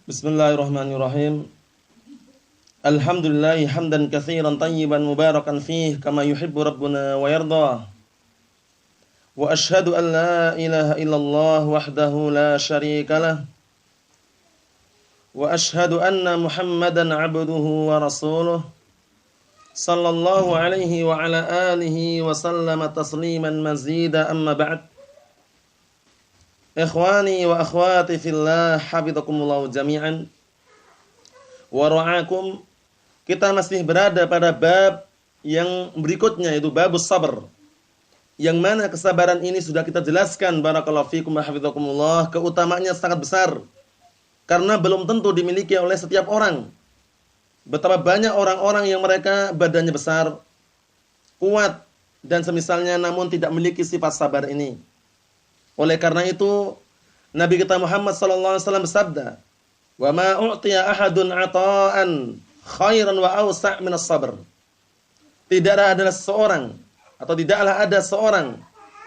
Bismillahirrahmanirrahim. Alhamdulillah hamdan katsiran tayyiban mubarakan fih kama yuhibbu rabbuna wa yarda. Wa asyhadu an la ilaha illallah wahdahu la syarika lah. Wa asyhadu anna Muhammadan 'abduhu wa rasuluh. Sallallahu alaihi wa ala alihi wa sallama tasliman mazida amma ba'd. Ikhwani wa akhwati fillah, hafizakumullah jami'an wa ra'akum. Kita masih berada pada bab yang berikutnya, yaitu babus sabr, yang mana kesabaran ini sudah kita jelaskan, barakallahu fikum wa hafizakumullah, keutamaannya sangat besar karena belum tentu dimiliki oleh setiap orang. Betapa banyak orang-orang yang mereka badannya besar, kuat dan semisalnya, namun tidak memiliki sifat sabar ini. Oleh karena itu, Nabi kita Muhammad sallallahu alaihi wasallam bersabda, "Wa ma u'tiya ahadun 'ata'an khairan wa awsa' min as-sabr." Tidaklah ada seseorang atau tidaklah ada seorang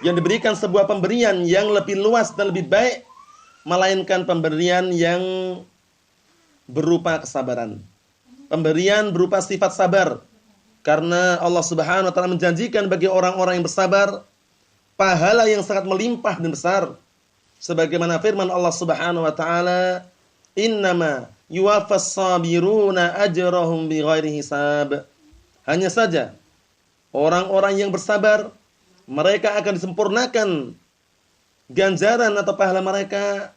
yang diberikan sebuah pemberian yang lebih luas dan lebih baik melainkan pemberian yang berupa kesabaran. Pemberian berupa sifat sabar. Karena Allah Subhanahu wa taala menjanjikan bagi orang-orang yang bersabar pahala yang sangat melimpah dan besar. Sebagaimana firman Allah Subhanahu wa taala, "Innama yuwaffas sabiruna ajrahum bighairi hisab." Hanya saja orang-orang yang bersabar, mereka akan disempurnakan ganjaran atau pahala mereka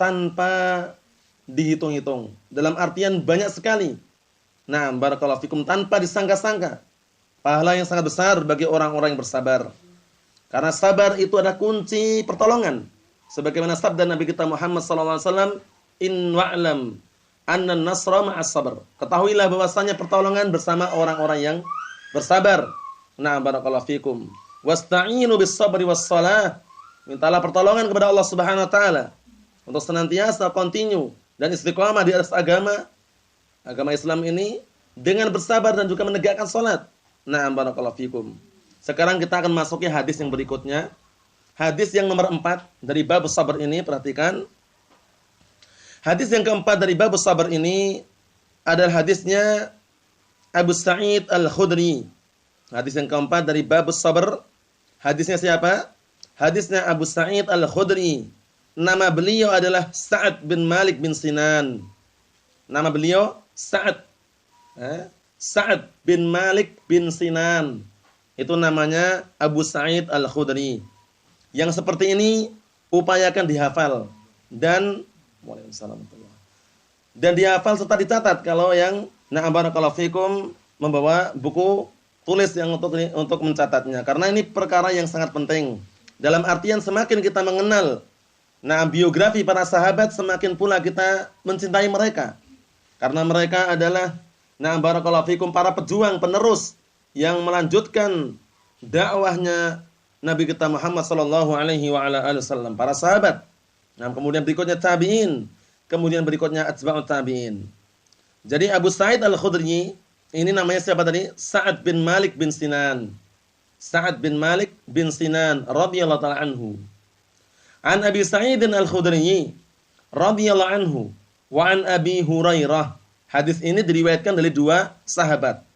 tanpa dihitung-hitung. Dalam artian banyak sekali. Nah, barakallahu fikum, tanpa disangka-sangka. Pahala yang sangat besar bagi orang-orang yang bersabar. Karena sabar itu adalah kunci pertolongan. Sebagaimana sabda Nabi kita Muhammad sallallahu alaihi wasallam, "In wa'lam anna an-nasra ma'as sabr." Ketahuilah bahwasanya pertolongan bersama orang-orang yang bersabar. Nah, barakallahu fikum. Wasta'inu bis-sabri was-shalah. Mintalah pertolongan kepada Allah Subhanahu wa taala untuk senantiasa continue dan istiqamah di atas agama Islam ini dengan bersabar dan juga menegakkan salat. Nah, barakallahu fikum. Sekarang kita akan masuki hadis yang berikutnya. Hadis yang nomor 4 dari bab sabar ini, perhatikan. Hadis yang keempat dari bab sabar ini adalah hadisnya Abu Sa'id Al-Khudri. Hadis yang keempat dari bab sabar. Hadisnya siapa? Hadisnya Abu Sa'id Al-Khudri. Nama beliau adalah Sa'ad bin Malik bin Sinan. Nama beliau Sa'ad. Sa'ad bin Malik bin Sinan. Itu namanya Abu Sa'id Al-Khudri. Yang seperti ini upayakan dihafal dan dihafal serta dicatat kalau yang barakallahu fikum membawa buku tulis yang untuk mencatatnya, karena ini perkara yang sangat penting. Dalam artian semakin kita mengenal biografi para sahabat, semakin pula kita mencintai mereka. Karena mereka adalah barakallahu fikum para pejuang penerus yang melanjutkan dakwahnya Nabi kita Muhammad sallallahu alaihi wa ala alihi wasallam, para sahabat. Kemudian berikutnya tabi'in, kemudian berikutnya atba'ut tabi'in. Jadi Abu Sa'id Al-Khudri ini namanya siapa tadi? Sa'ad bin Malik bin Sinan. Sa'ad bin Malik bin Sinan radhiyallahu ta'ala anhu. An Abi Sa'id Al-Khudri radhiyallahu anhu wa an Abi Hurairah. Hadis ini diriwayatkan dari dua sahabat.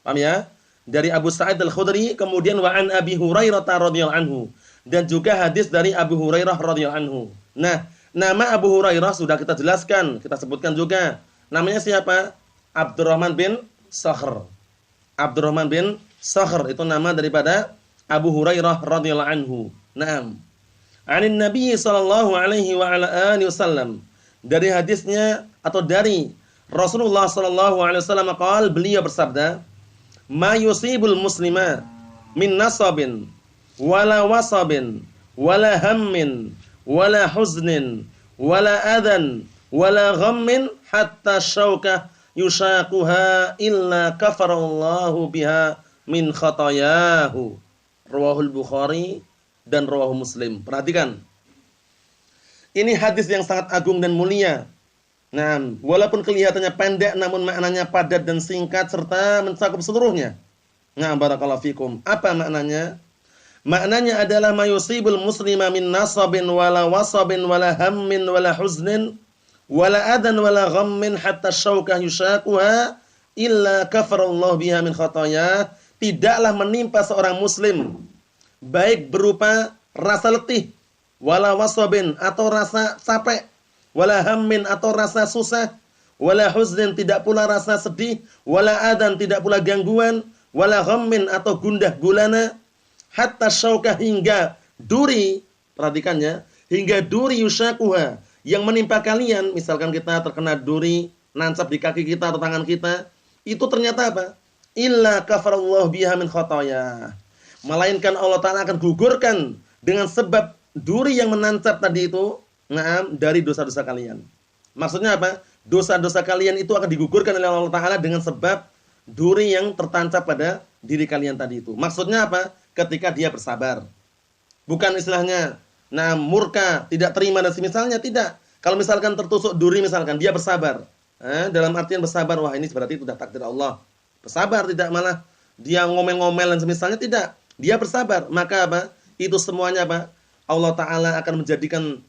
Paham ya? Dari Abu Sa'id Al-Khudri, kemudian wa an Abi Hurairah radhiyallahu anhu, dan juga hadis dari Abu Hurairah radhiyallahu anhu. Nah, nama Abu Hurairah sudah kita jelaskan, kita sebutkan juga. Namanya siapa? Abdurrahman bin Sakhr. Abdurrahman bin Sakhr itu nama daripada Abu Hurairah radhiyallahu anhu. Naam. Anin Nabi sallallahu alaihi wa ala alihi wasallam. Dari hadisnya atau dari Rasulullah sallallahu alaihi wasallam qaal, beliau bersabda, "Ma yusibul muslima min nasabin wala wasabin wala hammin wala huznin wala adhan wala ghammin hatta syauka yushaquha illa kafarallahu biha min khatayahu." Rawahul Bukhari dan rawahu Muslim. Perhatikan. Ini hadis yang sangat agung dan mulia. Walaupun kelihatannya pendek, namun maknanya padat dan singkat serta mencakup seluruhnya. Barakallahu fikum. Apa maknanya? Maknanya adalah mayusibul muslima min nasabin wala wasabin wala hammin wala huznin wala adan wala ghammin hatta syaukah yushaquha illa kafarallahu biha min khataya. Tidaklah menimpa seorang muslim baik berupa rasa letih, wala wasabin atau rasa capek, wala hammin atau rasa susah, wala huznin tidak pula rasa sedih, wala adan tidak pula gangguan, wala ghammin atau gundah gulana, hatta syaukah hingga duri, perhatikannya, hingga duri yushaquha yang menimpa kalian. Misalkan kita terkena duri nancap di kaki kita atau tangan kita, itu ternyata apa? Illa kafarallahu biha min khataya. Melainkan Allah Ta'ala akan gugurkan dengan sebab duri yang menancap tadi itu, dari dosa-dosa kalian. Maksudnya apa? Dosa-dosa kalian itu akan digugurkan oleh Allah Ta'ala dengan sebab duri yang tertancap pada diri kalian tadi itu. Maksudnya apa? Ketika dia bersabar. Bukan istilahnya murka, tidak terima dan semisalnya, tidak. Kalau misalkan tertusuk duri misalkan, dia bersabar. Dalam artian bersabar, wah ini berarti sudah takdir Allah. Bersabar, tidak malah dia ngomel-ngomel dan semisalnya, tidak. Dia bersabar, maka apa? Itu semuanya apa? Allah Ta'ala akan menjadikan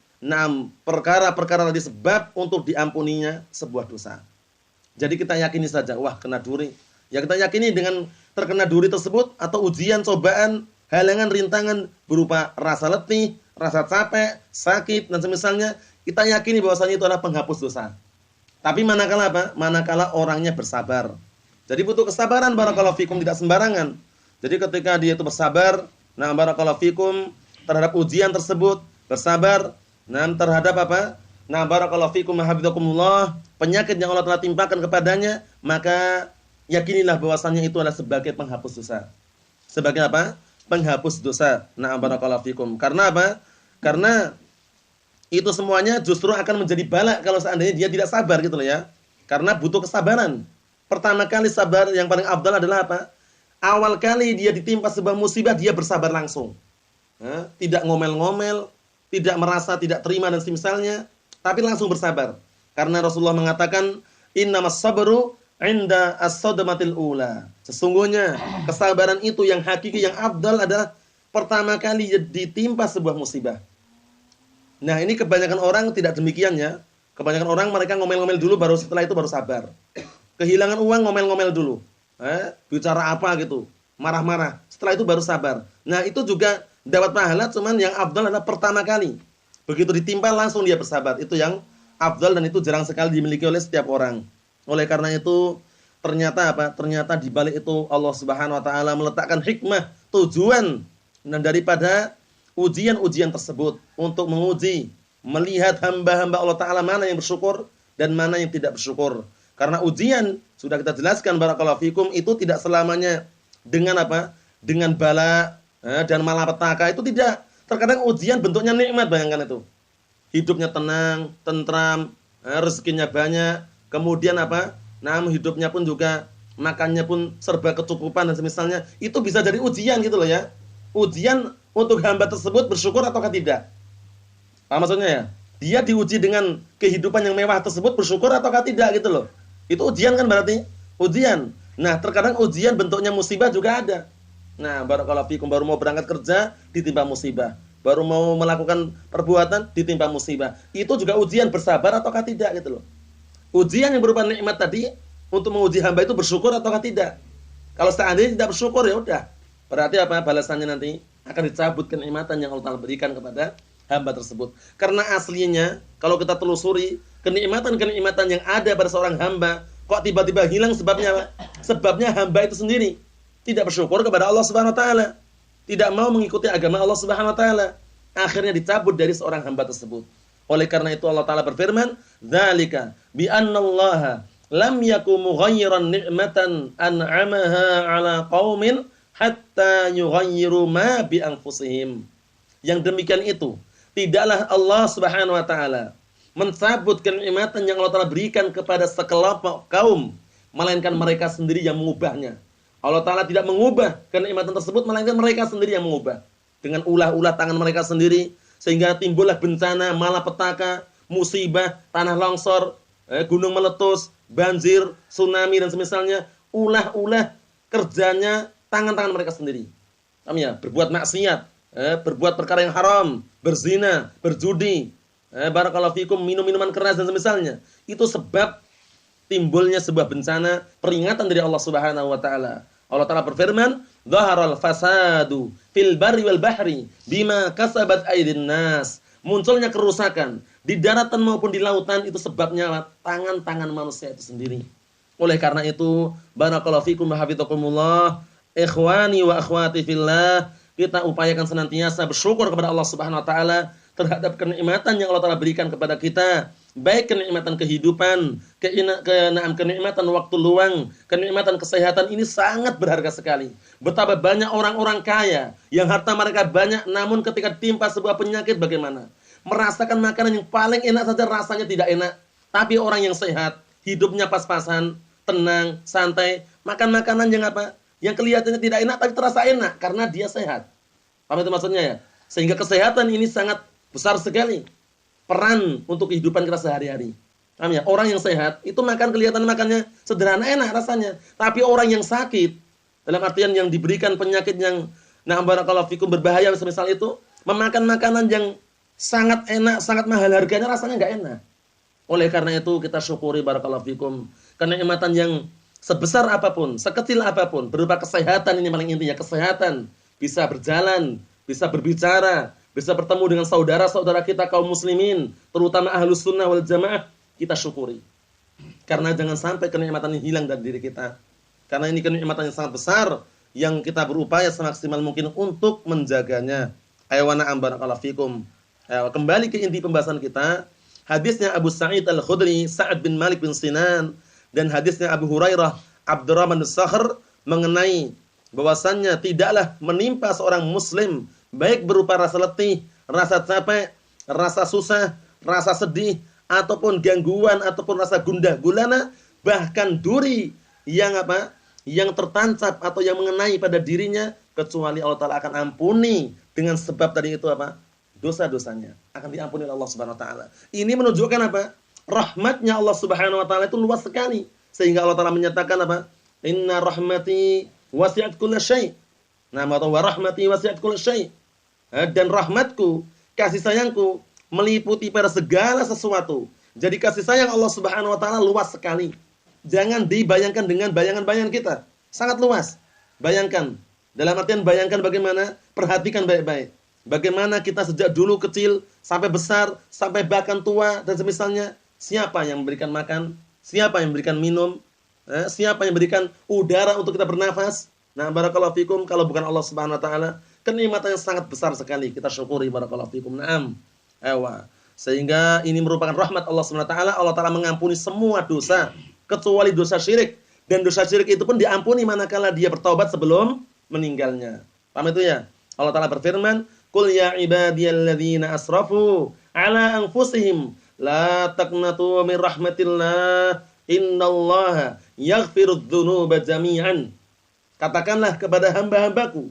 perkara-perkara tadi sebab untuk diampuninya sebuah dosa. Jadi kita yakini saja, wah kena duri. Ya kita yakini dengan terkena duri tersebut atau ujian, cobaan, halangan, rintangan berupa rasa letih, rasa capek, sakit dan semisalnya, kita yakini bahwasanya itu adalah penghapus dosa. Tapi manakala apa? Manakala orangnya bersabar. Jadi butuh kesabaran, barakallahu fikum, tidak sembarangan. Jadi ketika dia itu bersabar, barakallahu fikum, terhadap ujian tersebut, bersabar, terhadap apa? Barakallahu fikum hafizakumullah, penyakit yang Allah telah timpakan kepadanya, maka yakinilah bahwasanya itu adalah sebagai penghapus dosa. Sebagai apa? Penghapus dosa. Barakallahu fikum. Karena apa? Karena itu semuanya justru akan menjadi bala kalau seandainya dia tidak sabar gitu loh ya. Karena butuh kesabaran. Pertama kali sabar yang paling afdal adalah apa? Awal kali dia ditimpa sebuah musibah, dia bersabar langsung. Tidak ngomel-ngomel, tidak merasa tidak terima dan semisalnya, tapi langsung bersabar. Karena Rasulullah mengatakan, innamas sabru 'inda as-sadmatil ula. Sesungguhnya kesabaran itu yang hakiki, yang afdal adalah pertama kali ditimpa sebuah musibah. Nah, ini kebanyakan orang tidak demikian ya. Kebanyakan orang mereka ngomel-ngomel dulu, baru setelah itu baru sabar. Kehilangan uang ngomel-ngomel dulu. Bicara apa gitu, marah-marah. Setelah itu baru sabar. Nah, itu juga dapat pahala, cuman yang afdal adalah pertama kali. Begitu ditimpa langsung dia bersabar. Itu yang afdal dan itu jarang sekali dimiliki oleh setiap orang. Oleh karena itu ternyata apa? Ternyata di balik itu Allah Subhanahu wa taala meletakkan hikmah, tujuan daripada ujian-ujian tersebut untuk menguji, melihat hamba-hamba Allah Ta'ala mana yang bersyukur dan mana yang tidak bersyukur. Karena ujian, sudah kita jelaskan barakallahu fikum, itu tidak selamanya dengan apa? Dengan bala dan malapetaka, itu tidak. Terkadang ujian bentuknya nikmat, bayangkan itu. Hidupnya tenang, tentram, rezekinya banyak, kemudian apa? Hidupnya pun juga, makannya pun serba kecukupan dan semisalnya, itu bisa jadi ujian gitu loh ya. Ujian untuk hamba tersebut bersyukur ataukah tidak? Paham maksudnya ya? Dia diuji dengan kehidupan yang mewah tersebut, bersyukur ataukah tidak gitu loh. Itu ujian kan berarti? Ujian. Nah, terkadang ujian bentuknya musibah juga ada. Nah, barakallahu fikum, baru mau berangkat kerja ditimpa musibah. Baru mau melakukan perbuatan ditimpa musibah. Itu juga ujian, bersabar ataukah tidak gitu loh. Ujian yang berupa nikmat tadi untuk menguji hamba itu bersyukur ataukah tidak. Kalau seandainya tidak bersyukur ya udah. Berarti apa? Balasannya nanti akan dicabut kenikmatan yang Allah Ta'ala berikan kepada hamba tersebut. Karena aslinya kalau kita telusuri kenikmatan-kenikmatan yang ada pada seorang hamba, kok tiba-tiba hilang sebabnya apa? Sebabnya hamba itu sendiri tidak bersyukur kepada Allah Subhanahu wa taala. Tidak mau mengikuti agama Allah Subhanahu wa taala. Akhirnya dicabut dari seorang hamba tersebut. Oleh karena itu Allah Ta'ala berfirman, "Dzalika bi annallaha lam yakum mughayyiran ni'matan an'amaha 'ala qaumin hatta yughayyiru ma bi anfusihim." Yang demikian itu, tidaklah Allah Subhanahu wa taala mencabut kenikmatan yang Allah Ta'ala berikan kepada sekelompok kaum, melainkan mereka sendiri yang mengubahnya. Allah Ta'ala tidak mengubah kenikmatan tersebut, melainkan mereka sendiri yang mengubah. Dengan ulah-ulah tangan mereka sendiri, sehingga timbullah bencana, malapetaka, musibah, tanah longsor, gunung meletus, banjir, tsunami dan semisalnya. Ulah-ulah kerjanya tangan-tangan mereka sendiri. Berbuat maksiat, berbuat perkara yang haram, berzina, berjudi, Barakallahu fikum, minum minuman keras dan semisalnya. Itu sebab timbulnya sebuah bencana, peringatan dari Allah Subhanahu wa taala. Allah Taala berfirman, "Dhaharal fasadu fil barri wal bahri bima kasabat aydin nas." Munculnya kerusakan di daratan maupun di lautan itu sebabnya tangan-tangan manusia itu sendiri. Oleh karena itu, barakallahu fikum wa hafizakumullah, ikhwani wa akhwati fillah, kita upayakan senantiasa bersyukur kepada Allah Subhanahu wa taala terhadap kenikmatan yang Allah Taala berikan kepada kita, baik kenikmatan kehidupan, kenikmatan waktu luang, kenikmatan kesehatan. Ini sangat berharga sekali. Betapa banyak orang-orang kaya yang harta mereka banyak, namun ketika timpa sebuah penyakit bagaimana? Merasakan makanan yang paling enak saja rasanya tidak enak. Tapi orang yang sehat, hidupnya pas-pasan, tenang, santai, makan makanan yang apa? Yang kelihatannya tidak enak tapi terasa enak karena dia sehat. Paham itu maksudnya ya? Sehingga kesehatan ini sangat besar sekali peran untuk kehidupan kita sehari-hari. Paham ya? Orang yang sehat itu makan kelihatan makannya sederhana enak rasanya. Tapi orang yang sakit, dalam artian yang diberikan penyakit yang barakallahu fikum berbahaya semisal itu, memakan makanan yang sangat enak, sangat mahal harganya rasanya enggak enak. Oleh karena itu kita syukuri barakallahu fikum kenikmatan yang sebesar apapun, sekecil apapun, berupa kesehatan. Ini paling intinya, kesehatan, bisa berjalan, bisa berbicara, bisa bertemu dengan saudara-saudara kita kaum muslimin, terutama ahlus sunnah wal jamaah, kita syukuri. Karena jangan sampai kenikmatan ini hilang dari diri kita. Karena ini kenikmatan yang sangat besar yang kita berupaya semaksimal mungkin untuk menjaganya. Ayo wa na'am barakallahu fikum. Kembali ke inti pembahasan kita, hadisnya Abu Sa'id Al-Khudri, Sa'ad bin Malik bin Sinan, dan hadisnya Abu Hurairah, Abdurrahman As-Sakhr, mengenai bahwasannya tidaklah menimpa seorang muslim baik berupa rasa letih, rasa capek, rasa susah, rasa sedih, ataupun gangguan, ataupun rasa gundah gulana, bahkan duri yang apa? Yang tertancap atau yang mengenai pada dirinya, kecuali Allah Ta'ala akan ampuni dengan sebab tadi itu apa? Dosa-dosanya akan diampuni oleh Allah Subhanahu wa taala. Ini menunjukkan apa? Rahmatnya Allah Subhanahu wa taala itu luas sekali. Sehingga Allah Ta'ala menyatakan apa? Inna rahmati wasi'at kulla syai'. Atau wa rahmati wasi'at kulla syai'. Dan rahmatku, kasih sayangku meliputi pada segala sesuatu. Jadi kasih sayang Allah Subhanahu wa taala luas sekali. Jangan dibayangkan dengan bayangan-bayangan kita. Sangat luas. Bayangkan. Dalam artian bayangkan bagaimana, perhatikan baik-baik. Bagaimana kita sejak dulu kecil sampai besar, sampai bahkan tua dan semisalnya, siapa yang memberikan makan, siapa yang memberikan minum, siapa yang memberikan udara untuk kita bernafas. Barakallahu fikum, kalau bukan Allah Subhanahu wa taala, kenikmatan yang sangat besar sekali. Kita syukuri barakallahu fikum. Naam. Sehingga ini merupakan rahmat Allah Subhanahu wa taala. Allah Taala mengampuni semua dosa kecuali dosa syirik. Dan dosa syirik itu pun diampuni manakala dia bertaubat sebelum meninggalnya. Paham itu ya? Allah Taala berfirman, "Qul ya ibadiyalladzina asrafu ala anfusihim la taqnatu min rahmatillah innallaha yaghfirudz dzunuba jami'an." Katakanlah kepada hamba-hambaku,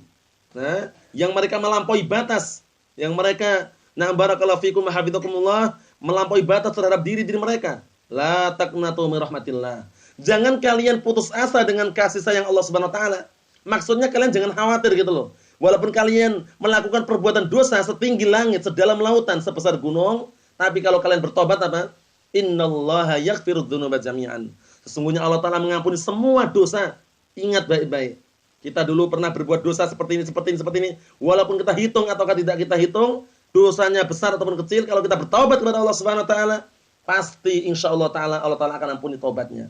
yang mereka melampaui batas, yang mereka barakallahu fikum wa hafizakumullah, melampaui batas terhadap diri mereka. La taqnatu min rahmatillah. Jangan kalian putus asa dengan kasih sayang Allah Subhanahu wa taala. Maksudnya kalian jangan khawatir gitu loh. Walaupun kalian melakukan perbuatan dosa setinggi langit, sedalam lautan, sebesar gunung, tapi kalau kalian bertobat apa? Innallaha yaghfirudz dzunuba jami'an. Sesungguhnya Allah Taala mengampuni semua dosa. Ingat baik-baik. Kita dulu pernah berbuat dosa seperti ini. Walaupun kita hitung ataukah tidak kita hitung, dosanya besar ataupun kecil, kalau kita bertobat kepada Allah Subhanahu wa taala, pasti insyaallah taala Allah Taala akan ampuni tobatnya.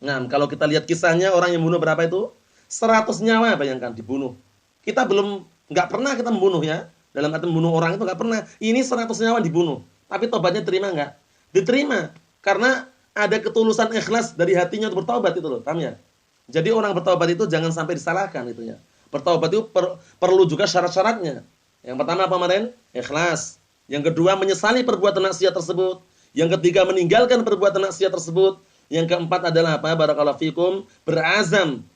Kalau kita lihat kisahnya, orang yang bunuh berapa itu? 100 nyawa, bayangkan dibunuh. Kita enggak pernah kita membunuh ya. Dalam arti membunuh orang itu enggak pernah. Ini 100 nyawa dibunuh. Tapi tobatnya terima enggak? Diterima. Karena ada ketulusan ikhlas dari hatinya untuk bertobat itu loh. Paham ya? Jadi orang bertobat itu jangan sampai disalahkan itu ya. Bertobat itu perlu juga syarat-syaratnya. Yang pertama apa kemarin? Ikhlas. Yang kedua menyesali perbuatan maksiat tersebut. Yang ketiga meninggalkan perbuatan maksiat tersebut. Yang keempat adalah apa? Barakallahu fikum, berazam,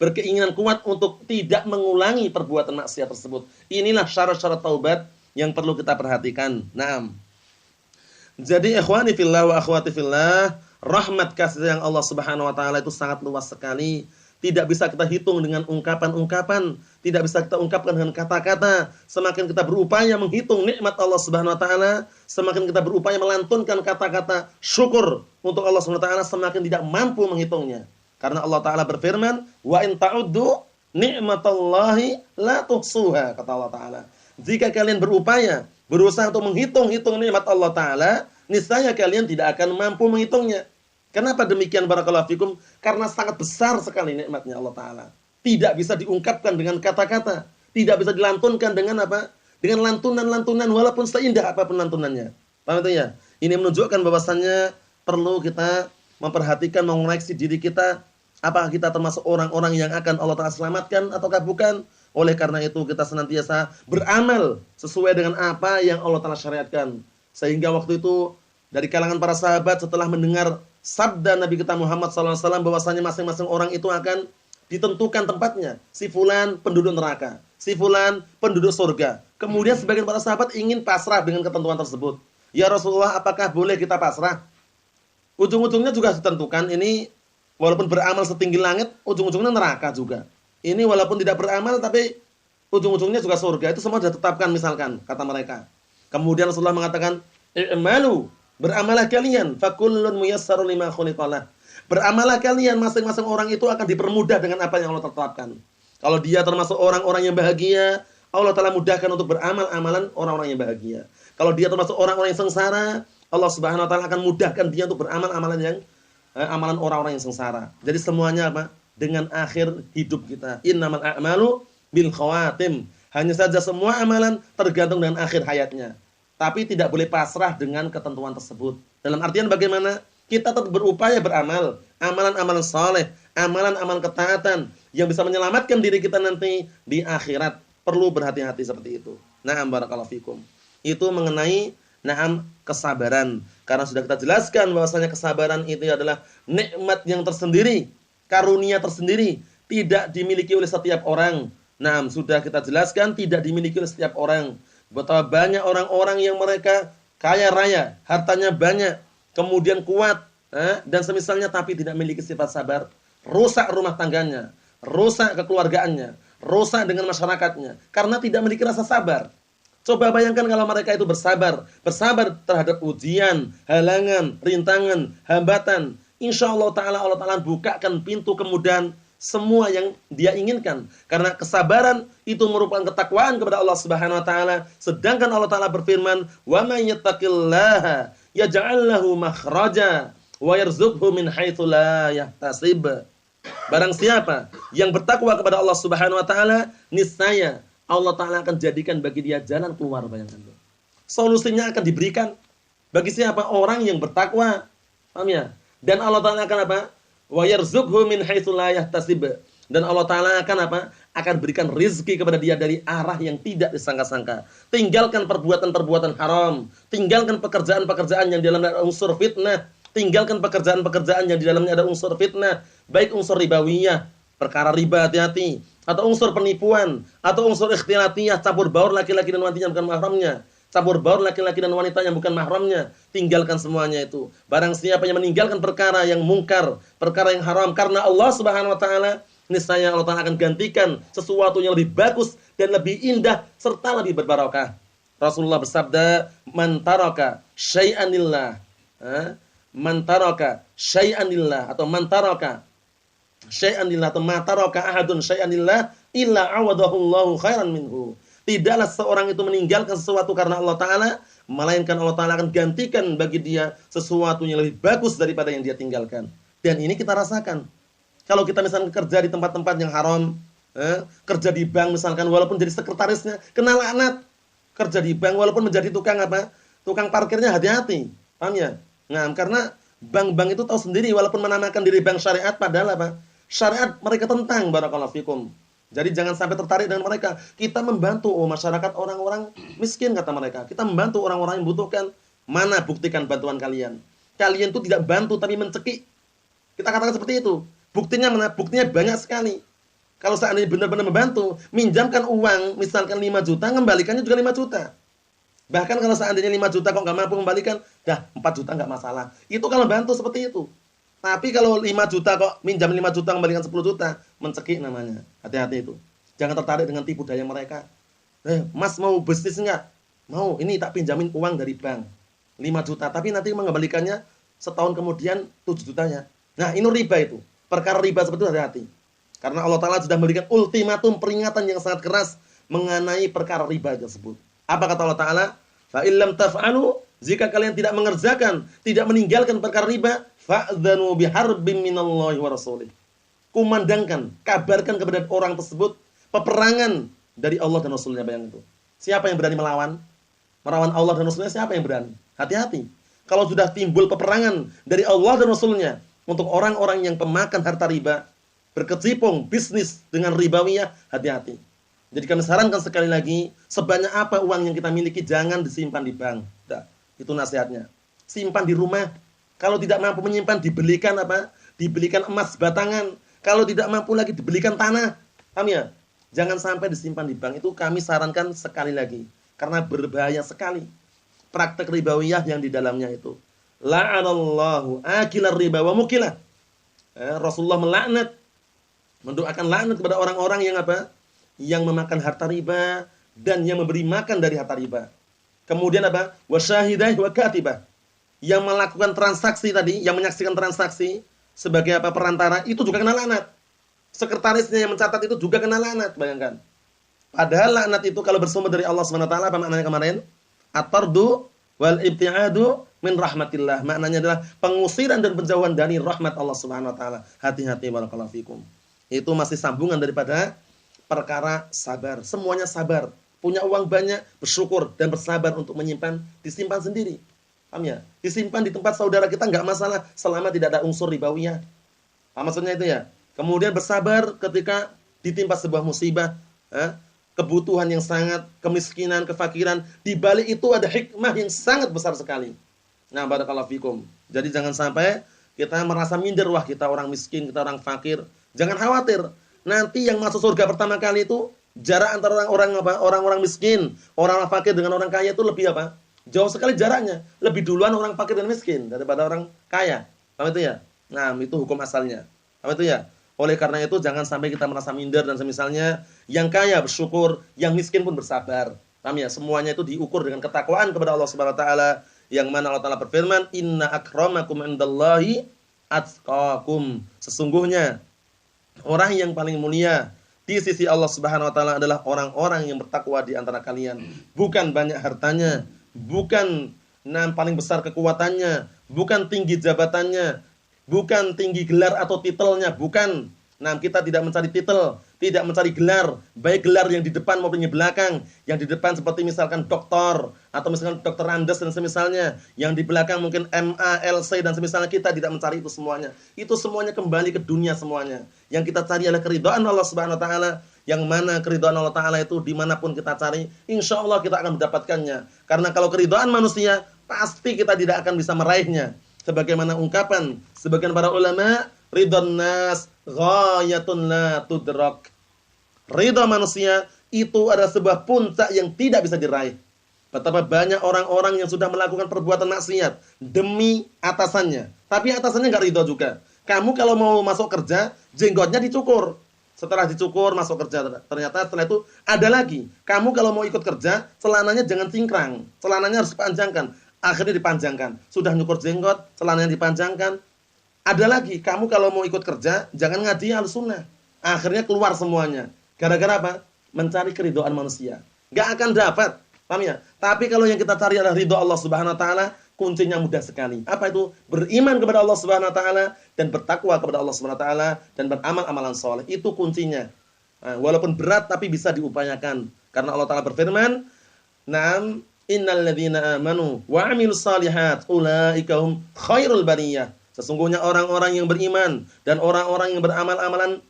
berkeinginan kuat untuk tidak mengulangi perbuatan maksiat tersebut. Inilah syarat-syarat taubat yang perlu kita perhatikan. Naam. Jadi ikhwani fillah wa akhwati fillah, rahmat kasih sayang Allah Subhanahu wa taala itu sangat luas sekali. tidak bisa kita hitung dengan ungkapan-ungkapan, tidak bisa kita ungkapkan dengan kata-kata. Semakin kita berupaya menghitung nikmat Allah Subhanahu wa taala, semakin kita berupaya melantunkan kata-kata syukur untuk Allah Subhanahu wa taala, semakin tidak mampu menghitungnya. Karena Allah taala berfirman, "Wa in ta'uddu nikmatallahi la tuhsuha," kata Allah taala. Jika kalian berupaya, berusaha untuk menghitung-hitung nikmat Allah taala, niscaya kalian tidak akan mampu menghitungnya. Kenapa demikian barakallahu fikum? Karena sangat besar sekali nikmatnya Allah taala. Tidak bisa diungkapkan dengan kata-kata, tidak bisa dilantunkan dengan apa? Dengan lantunan-lantunan walaupun seindah apapun lantunannya. Paham itu ya? Ini menunjukkan bahwasannya perlu kita memperhatikan, mengoreksi diri kita, apakah kita termasuk orang-orang yang akan Allah taala selamatkan ataukah bukan? Oleh karena itu kita senantiasa beramal sesuai dengan apa yang Allah taala syariatkan. Sehingga waktu itu dari kalangan para sahabat setelah mendengar sabda Nabi kita Muhammad SAW bahwasanya masing-masing orang itu akan ditentukan tempatnya. Si fulan penduduk neraka, si fulan penduduk surga. Kemudian sebagian para sahabat ingin pasrah dengan ketentuan tersebut. Ya Rasulullah, apakah boleh kita pasrah? Ujung-ujungnya juga ditentukan, ini walaupun beramal setinggi langit, ujung-ujungnya neraka juga. Ini walaupun tidak beramal tapi ujung-ujungnya juga surga. Itu semua sudah ditetapkan misalkan, kata mereka. Kemudian Rasulullah mengatakan, "I'malu," beramalah kalian, fakullun muyassarun lima khuliqalah. Beramalah kalian, masing-masing orang itu akan dipermudah dengan apa yang Allah tetapkan. Kalau dia termasuk orang-orang yang bahagia, Allah telah mudahkan untuk beramal amalan orang-orang yang bahagia. Kalau dia termasuk orang-orang yang sengsara, Allah Subhanahu wa taala akan mudahkan dia untuk beramal amalan yang amalan orang-orang yang sengsara. Jadi semuanya apa? Dengan akhir hidup kita. Innamal a'malu bil khawatim. Hanya saja semua amalan tergantung dengan akhir hayatnya. Tapi tidak boleh pasrah dengan ketentuan tersebut. Dalam artian bagaimana? Kita tetap berupaya beramal. Amalan-amalan saleh, amalan-amalan ketaatan yang bisa menyelamatkan diri kita nanti di akhirat. Perlu berhati-hati seperti itu. Na'am barakallahu fikum. Itu mengenai kesabaran. Karena sudah kita jelaskan bahwasanya kesabaran itu adalah nikmat yang tersendiri, karunia tersendiri, tidak dimiliki oleh setiap orang. Sudah kita jelaskan tidak dimiliki oleh setiap orang. Betapa banyak orang-orang yang mereka kaya raya, hartanya banyak, kemudian kuat, dan semisalnya tapi tidak memiliki sifat sabar. Rusak rumah tangganya, rusak kekeluargaannya, rusak dengan masyarakatnya, karena tidak memiliki rasa sabar. Coba bayangkan kalau mereka itu bersabar terhadap ujian, halangan, rintangan, hambatan. Insya Allah Ta'ala bukakan pintu kemudahan semua yang dia inginkan. Karena kesabaran itu merupakan ketakwaan kepada Allah Subhanahu wa taala. Sedangkan Allah Ta'ala berfirman, "Wa may yattaqillaha yaj'al lahu makhraja wa yarzuqhu min haitsu la yahtasib." Barang siapa yang bertakwa kepada Allah Subhanahu wa taala, niscaya Allah Ta'ala akan jadikan bagi dia jalan keluar. Bayangkan. Solusinya akan diberikan bagi siapa? Orang yang bertakwa. Paham ya? Dan Allah Ta'ala akan apa? Wa yarzuqhu min haitsu la yahtasib. Dan Allah Ta'ala akan apa? Akan berikan rizki kepada dia dari arah yang tidak disangka-sangka. Tinggalkan perbuatan-perbuatan haram. Tinggalkan pekerjaan-pekerjaan yang di dalamnya ada unsur fitnah. Tinggalkan pekerjaan-pekerjaan yang di dalamnya ada unsur fitnah. Baik unsur ribawiyah, perkara riba hati-hati. Atau unsur penipuan. Atau unsur ikhtilatiyah, campur baur laki-laki dan wanita yang bukan mahramnya. Campur baur laki-laki dan wanita yang bukan mahramnya. Tinggalkan semuanya itu. Barang siapa yang meninggalkan perkara yang mungkar, perkara yang haram karena Allah Subhanahu wa taala, niscaya Allah Ta'ala akan gantikan sesuatu yang lebih bagus dan lebih indah serta lebih berbarokah. Rasulullah bersabda, "Man taraka syai'an lillah." Man taraka syai'an lillah atau man taraka syai'an lillah atau ma taraka ahadun syai'an lillah illa awadahu Allahu khairan minhu. Tidaklah seorang itu meninggalkan sesuatu karena Allah Ta'ala, melainkan Allah Ta'ala akan gantikan bagi dia sesuatu yang lebih bagus daripada yang dia tinggalkan. Dan ini kita rasakan. Kalau kita misalkan kerja di tempat-tempat yang haram, kerja di bank misalkan, walaupun jadi sekretarisnya, kena laknat. Kerja di bank walaupun menjadi tukang apa? Tukang parkirnya hati-hati. Paham ya? Karena bank-bank itu tahu sendiri, walaupun menamakan diri bank syariat, padahal apa? Syariat mereka tentang, barakallahu fikum. Jadi jangan sampai tertarik dengan mereka. Kita membantu masyarakat orang-orang miskin, kata mereka. Kita membantu orang-orang yang membutuhkan. Mana buktikan bantuan kalian? Kalian itu tidak bantu tapi mencekik. Kita katakan seperti itu. Buktinya mana? Buktinya banyak sekali. Kalau seandainya benar-benar membantu, minjamkan uang misalkan 5 juta, kembalikannya juga 5 juta. Bahkan kalau seandainya 5 juta kok nggak mampu kembalikan, dah 4 juta nggak masalah. Itu kalau bantu seperti itu. Tapi kalau 5 juta kok minjam 5 juta kembalikan 10 juta, mencekik namanya. Hati-hati itu. Jangan tertarik dengan tipu daya mereka. Mas mau bisnis enggak? Mau, ini tak pinjamin uang dari bank 5 juta, tapi nanti mengembalikannya setahun kemudian 7 jutanya. Nah, ini riba itu. Perkara riba seperti itu hati-hati. Karena Allah Ta'ala sudah memberikan ultimatum, peringatan yang sangat keras mengenai perkara riba tersebut. Apa kata Allah Ta'ala? Fa illam taf'alu, jika kalian tidak mengerjakan, tidak meninggalkan perkara riba, fa'dzanu biharbin minallahi wa rasulih. Kumandangkan, kabarkan kepada orang tersebut peperangan dari Allah dan Rasulnya. Bayang itu. Siapa yang berani melawan? Melawan Allah dan Rasulnya, siapa yang berani? Hati-hati. Kalau sudah timbul peperangan dari Allah dan Rasulnya untuk orang-orang yang pemakan harta riba, berkecimpung bisnis dengan ribawiyah, hati-hati. Jadi kami sarankan sekali lagi, sebanyak apa uang yang kita miliki, jangan disimpan di bank. Nah, itu nasihatnya. Simpan di rumah. Kalau tidak mampu menyimpan, dibelikan apa? Dibelikan emas batangan. Kalau tidak mampu lagi, dibelikan tanah. Paham ya? Jangan sampai disimpan di bank. Itu kami sarankan sekali lagi. Karena berbahaya sekali praktek ribawiyah yang di dalamnya itu. La'anallahu akilar riba wa mukilah. Rasulullah melaknat, mendoakan laknat kepada orang-orang yang apa? Yang memakan harta riba dan yang memberi makan dari harta riba. Kemudian apa? Wa syahidah wa katibah. Yang melakukan transaksi tadi, yang menyaksikan transaksi sebagai apa? Perantara, itu juga kena laknat. Sekretarisnya yang mencatat itu juga kena laknat, bayangkan. Padahal laknat itu kalau bersumber dari Allah SWT, apa maknanya kemarin? At-tardu wal ibtiadu min rahmatillah. Maknanya adalah pengusiran dan penjauhan dari rahmat Allah Subhanahu wa taala. Hati-hati, barakallahu fikum. Itu masih sambungan daripada perkara sabar. Semuanya sabar. Punya uang banyak, bersyukur dan bersabar untuk menyimpan, disimpan sendiri. Paham ya? Disimpan di tempat saudara kita enggak masalah selama tidak ada unsur ribawiyah. Apa maksudnya itu ya? Kemudian bersabar ketika ditimpa sebuah musibah, kebutuhan yang sangat, kemiskinan, kefakiran, di balik itu ada hikmah yang sangat besar sekali. Nah, barakallahu fikum. Jadi jangan sampai kita merasa minder, wah kita orang miskin, kita orang fakir. Jangan khawatir. Nanti yang masuk surga pertama kali itu jarak antara orang-orang miskin, orang fakir dengan orang kaya itu lebih apa? Jauh sekali jaraknya. Lebih duluan orang fakir dan miskin daripada orang kaya. Paham itu ya? Nah, itu hukum asalnya. Paham itu ya? Oleh karena itu jangan sampai kita merasa minder dan semisalnya, yang kaya bersyukur, yang miskin pun bersabar. Paham ya? Semuanya itu diukur dengan ketakwaan kepada Allah Subhanahu wa taala, yang mana Allah Taala berfirman, "Inna akramakum indallahi atqakum." Sesungguhnya orang yang paling mulia di sisi Allah Subhanahu wa taala adalah orang-orang yang bertakwa di antara kalian. Bukan banyak hartanya, bukan paling besar kekuatannya, bukan tinggi jabatannya, bukan tinggi gelar atau titelnya, bukan. Nah, kita tidak mencari titel, tidak mencari gelar, baik gelar yang di depan maupun yang di belakang. Yang di depan seperti misalkan doktor atau misalkan dokter Andes dan semisalnya, yang di belakang mungkin MA, LC dan semisalnya, kita tidak mencari itu semuanya. Itu semuanya kembali ke dunia semuanya. Yang kita cari adalah keridhaan Allah Subhanahu wa taala, yang mana keridhaan Allah taala itu dimanapun kita cari, insya Allah kita akan mendapatkannya. Karena kalau keridhaan manusia, pasti kita tidak akan bisa meraihnya. Sebagaimana ungkapan sebagian para ulama, ridwan nas ghayatun la tudrak. Ridha manusia itu adalah sebuah puncak yang tidak bisa diraih. Betapa banyak orang-orang yang sudah melakukan perbuatan maksiat demi atasannya, tapi atasannya enggak ridha juga. Kamu kalau mau masuk kerja, jenggotnya dicukur. Setelah dicukur masuk kerja, ternyata setelah itu ada lagi. Kamu kalau mau ikut kerja, celananya jangan cingkrang, celananya harus dipanjangkan. Akhirnya dipanjangkan. Sudah nyukur jenggot, celananya dipanjangkan. Ada lagi, kamu kalau mau ikut kerja, jangan ngaji Ahlussunnah. Akhirnya keluar semuanya. Gara-gara apa? Mencari keridhaan manusia. Gak akan dapat. Paham ya? Tapi kalau yang kita cari adalah ridho Allah Subhanahu wa taala, kuncinya mudah sekali. Apa itu? Beriman kepada Allah Subhanahu wa taala dan bertakwa kepada Allah Subhanahu wa taala dan beramal amalan saleh. Itu kuncinya. Nah, walaupun berat tapi bisa diupayakan. Karena Allah Taala berfirman, "Na'am innal ladzina amanu wa 'amilus shalihat ulaika hum khairul bariyah." Sesungguhnya orang-orang yang beriman dan orang-orang yang beramal amalan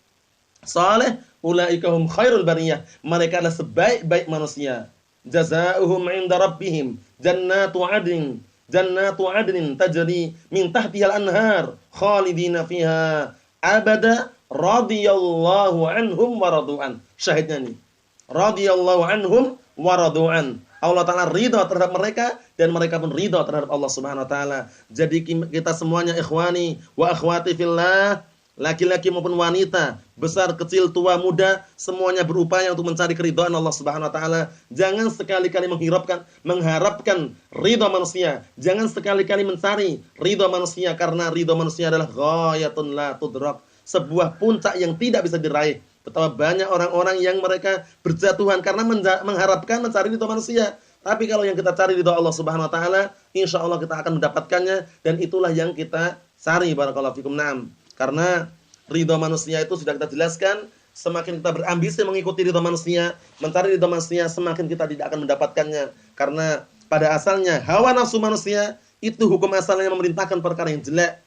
saleh, ulaika hum khairul bariyah. Mereka adalah sebaik-baik manusia. Jazaohum 'inda rabbihim jannatu 'adnin tajri min tahtihal anhar khalidina fiha abada radhiyallahu anhum wa radu'an. Syahidnya nih. Radhiyallahu anhum wa radu'an. Allah Ta'ala ridha terhadap mereka dan mereka pun ridha terhadap Allah Subhanahu wa taala. Jadi kita semuanya ikhwani wa akhwati fillah, laki-laki maupun wanita, besar, kecil, tua, muda, semuanya berupaya untuk mencari keridhaan Allah Subhanahu wa taala. Jangan sekali-kali mengharapkan ridha manusia. Jangan sekali-kali mencari ridha manusia, karena ridha manusia adalah ghayatun la tudrak, sebuah puncak yang tidak bisa diraih. Betapa banyak orang-orang yang mereka berjatuhan karena mengharapkan mencari ridha manusia. Tapi kalau yang kita cari ridha Allah Subhanahu wa taala, insyaallah kita akan mendapatkannya, dan itulah yang kita cari. Barakallahu fikum. Naam. Karena ridha manusia itu sudah kita jelaskan, semakin kita berambisi mengikuti ridha manusia, mencari ridha manusia, semakin kita tidak akan mendapatkannya. Karena pada asalnya hawa nafsu manusia itu hukum asalnya memerintahkan perkara yang jelek.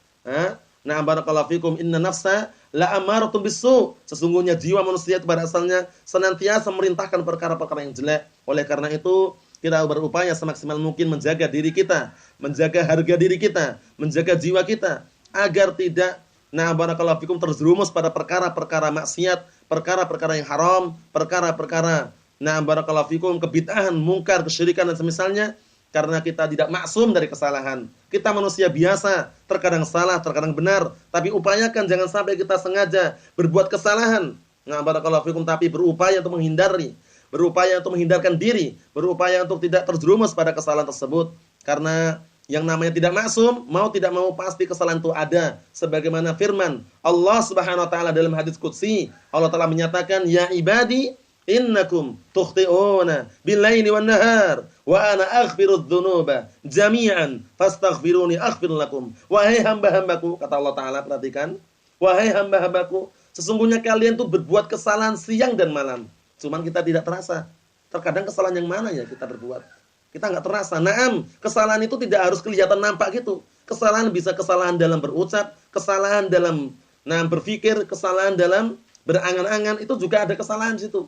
Nah, barakallahu fikum, inna nafsa la amaratun bisu. Sesungguhnya jiwa manusia itu pada asalnya senantiasa memerintahkan perkara-perkara yang jelek. Oleh karena itu, kita berupaya semaksimal mungkin menjaga diri kita, menjaga harga diri kita, menjaga jiwa kita, agar tidak barakallahu fikum terjerumus pada perkara-perkara maksiat, perkara-perkara yang haram, perkara-perkara barakallahu fikum kebid'ahan, mungkar, kesyirikan dan semisalnya, karena kita tidak maksum dari kesalahan. Kita manusia biasa, terkadang salah, terkadang benar, tapi upayakan jangan sampai kita sengaja berbuat kesalahan. Barakallahu fikum, tapi berupaya untuk menghindari, berupaya untuk menghindarkan diri, berupaya untuk tidak terjerumus pada kesalahan tersebut. Karena yang namanya tidak maksum, mau tidak mau pasti kesalahan itu ada. Sebagaimana firman Allah Subhanahu wa taala dalam hadis qudsi, Allah Taala menyatakan, "Ya ibadi, innakum tukhti'una bil-laili wan-nahar wa ana aghfirudz dzunuba jami'an fastaghfiruni aghfir lakum." Wahai hamba-hambaku, kata Allah Taala, perhatikan, wahai hamba-hambaku, sesungguhnya kalian tuh berbuat kesalahan siang dan malam. Cuman kita tidak terasa. Terkadang kesalahan yang mana ya kita berbuat? Kita nggak terasa. Naam, kesalahan itu tidak harus kelihatan nampak gitu. Kesalahan bisa kesalahan dalam berucap, kesalahan dalam berpikir, kesalahan dalam berangan-angan, itu juga ada kesalahan di situ.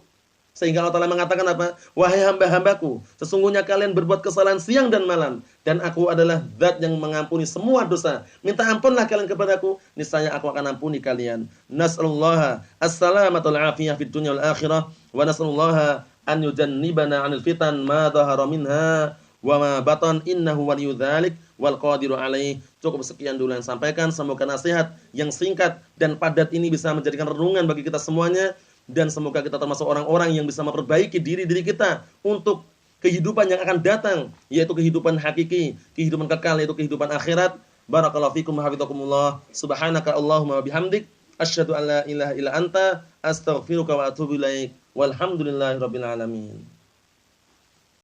Sehingga Allah Ta'ala mengatakan apa? Wahai hamba-hambaku, sesungguhnya kalian berbuat kesalahan siang dan malam, dan aku adalah Zat yang mengampuni semua dosa. Minta ampunlah kalian kepadaku, niscaya aku akan ampuni kalian. Nas'alullaha as-salamata wal afiyah fid dunya wal akhirah, wa nas'alullaha an yujannibana 'anil fitan ma dhahara minha wa ma batan, innahu waliyyu dzalik wal qadiru alaih. Cukup sekian dulu yang sampaikan. Semoga nasihat yang singkat dan padat ini bisa menjadikan renungan bagi kita semuanya, dan semoga kita termasuk orang-orang yang bisa memperbaiki diri-diri kita untuk kehidupan yang akan datang, yaitu kehidupan hakiki, kehidupan kekal, yaitu kehidupan akhirat. Barakallahu fikum wa hafizakumullah. Subhanaka Allahumma wa bihamdik, asyhadu an la ilaha illa anta, astaghfiruka wa atubu ilaik. Walhamdulillahirabbil alamin.